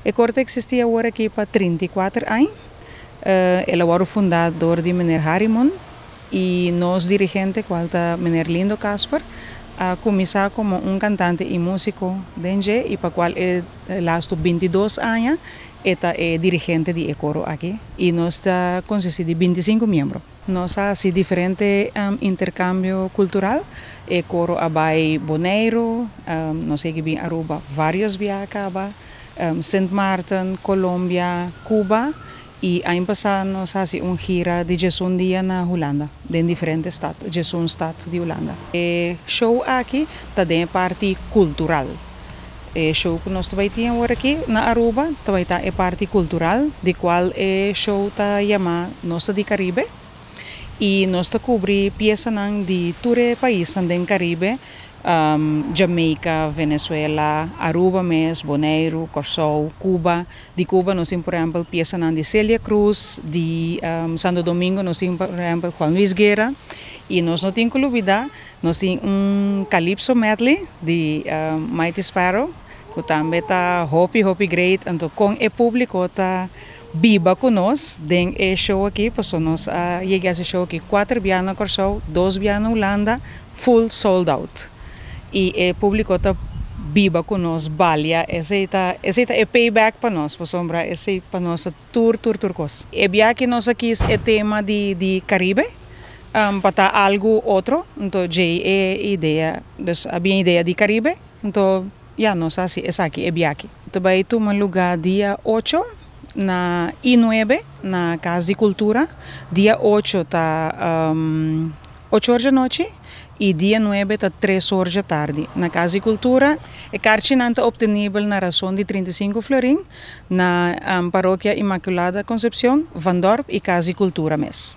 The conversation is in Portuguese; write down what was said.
A corte existia agora aqui para 34 anos. Ela era o fundador de Meneer Harimon e nós dirigente, qual é Meneer Lindo Casper, a começar como cantante e músico denge e para qual lasto 22 anos é dirigente de coro aqui e nós está consiste de 25 membros. Nós há diferente intercâmbio cultural, o coro abai Bonaire, nós sei que bem Aruba, vários viajes Saint Martin, Colômbia, Cuba e ano passado nós fazemos gira de Jesus dia na Holanda, em diferentes estados, Jesus estado de Holanda. O show aqui também é parte cultural. O show que nós também temos aqui na Aruba também é parte cultural, de qual o show está chamado Nossa de Caribe. E nós cobrimos peças de todos os países do Caribe, Jamaica, Venezuela, Aruba, Bonaire, Curaçao, Cuba. De Cuba nós temos, por exemplo, peças de Celia Cruz, de Santo Domingo nós temos, por exemplo, Juan Luis Guerra. E nós não temos que olvidar, nós temos Calypso medley de Mighty Sparrow, que também está hopi great, então com o público está viva conosco, tem show aqui, porque nós chegamos a show aqui 4 dias na Curaçao, 2 dias na Holanda, full sold out. E o público está viva conosco, balia, esse é payback para nós, esse é para nós tour coisa. E viagem nós aqui é tema de Caribe, para algo outro, então já é ideia, havia ideia de Caribe, então nós assim, é aqui, é viagem. Também toma lugar dia 8, na I9, na Casa de Cultura, dia 8 está 8 horas da noite e dia 9 está 3 horas da tarde. Na Casa de Cultura, a cartinha está obtenível na razão de 35 florim, na Paróquia Imaculada Concepción, Van Dorp e Casa de Cultura mesmo.